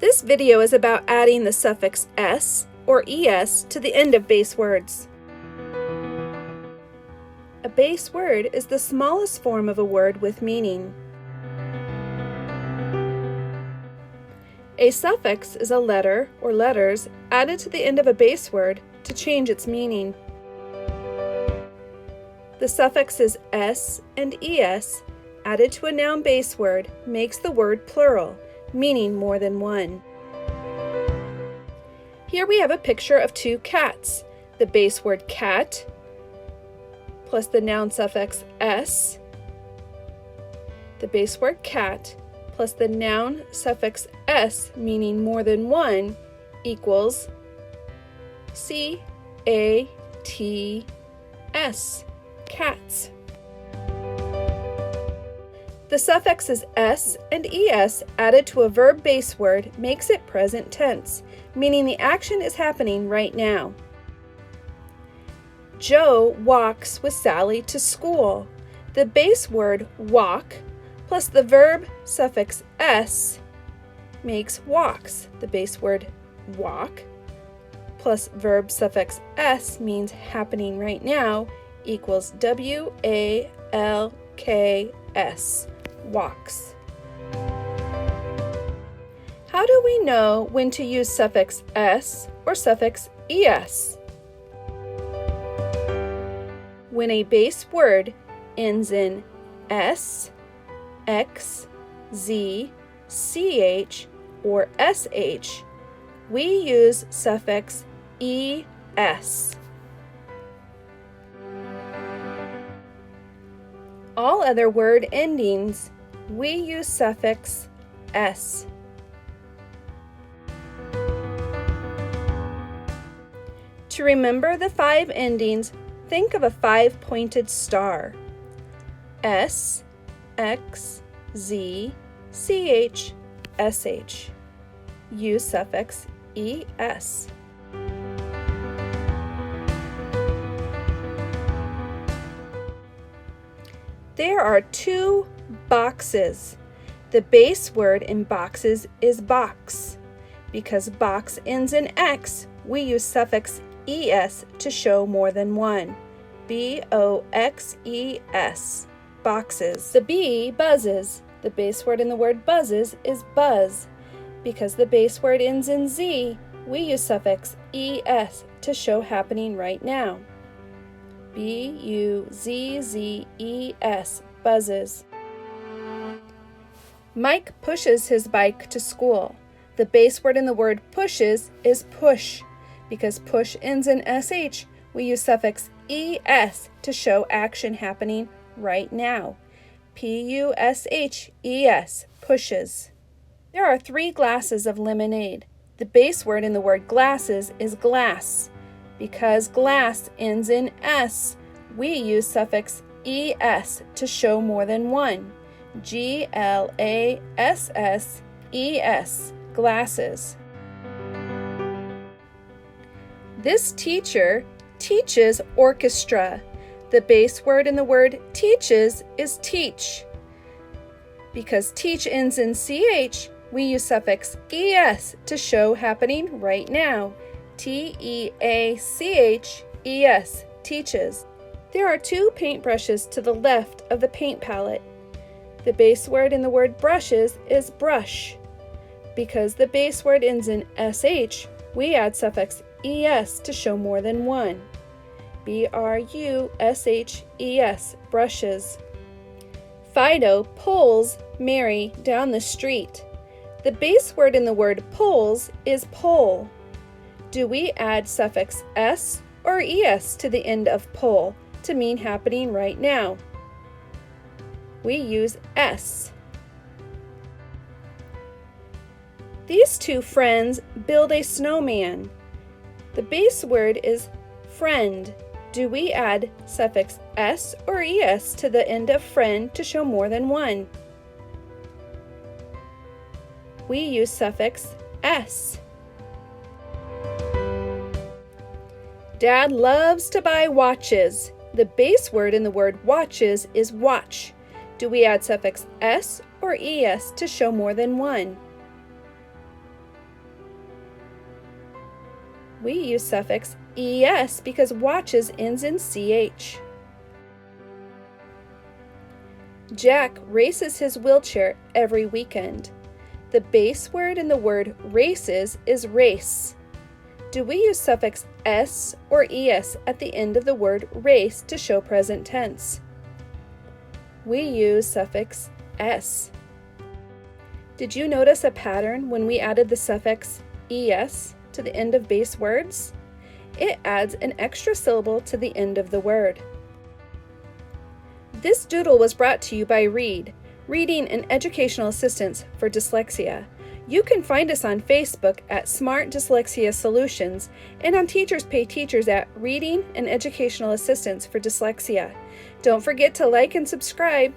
This video is about adding the suffix s or es to the end of base words. A base word is the smallest form of a word with meaning. A suffix is a letter or letters added to the end of a base word to change its meaning. The suffixes s and es added to a noun base word makes the word plural, meaning more than one. Here we have a picture of two cats. The base word cat plus the noun suffix s, the base word cat plus the noun suffix s meaning more than one equals C-A-T-S, cats. The suffixes s and es added to a verb base word makes it present tense, meaning the action is happening right now. Joe walks with Sally to school. The base word walk plus the verb suffix s makes walks. The base word walk plus verb suffix s means happening right now equals W-A-L-K-S, walks. How do we know when to use suffix s or suffix es? When a base word ends in s, x, z, ch, or sh, we use suffix es. All other word endings, we use suffix s. To remember the 5 endings, think of a 5-pointed star. S, X, Z, CH, SH. Use suffix ES. There are 2 boxes. The base word in boxes is box. Because box ends in X, we use suffix ES to show more than one. B-O-X-E-S, boxes. The bee buzzes. The base word in the word buzzes is buzz. Because the base word ends in Z, we use suffix ES to show happening right now. B-U-Z-Z-E-S, buzzes. Mike pushes his bike to school. The base word in the word pushes is push. Because push ends in sh, we use suffix es to show action happening right now. P-U-S-H-E-S, pushes. There are 3 glasses of lemonade. The base word in the word glasses is glass. Because glass ends in s, we use suffix es to show more than one. G-L-A-S-S-E-S, glasses. This teacher teaches orchestra. The base word in the word teaches is teach. Because teach ends in ch, we use suffix es to show happening right now. T-E-A-C-H-E-S, teaches. There are 2 paintbrushes to the left of the paint palette. The base word in the word brushes is brush. Because the base word ends in sh, we add suffix es to show more than one. B-R-U-S-H-E-S, brushes. Fido pulls Mary down the street. The base word in the word pulls is pull. Do we add suffix s or es to the end of pull to mean happening right now? We use s. These 2 friends build a snowman. The base word is friend. Do we add suffix s or es to the end of friend to show more than one? We use suffix s. Dad loves to buy watches. The base word in the word watches is watch. Do we add suffix s or es to show more than one? We use suffix ES because watches ends in CH. Jack races his wheelchair every weekend. The base word in the word races is race. Do we use suffix S or ES at the end of the word race to show present tense? We use suffix S. Did you notice a pattern when we added the suffix ES to the end of base words? It adds an extra syllable to the end of the word. This doodle was brought to you by Read, Reading and Educational Assistance for Dyslexia. You can find us on Facebook at Smart Dyslexia Solutions and on Teachers Pay Teachers at Reading and Educational Assistance for Dyslexia. Don't forget to like and subscribe.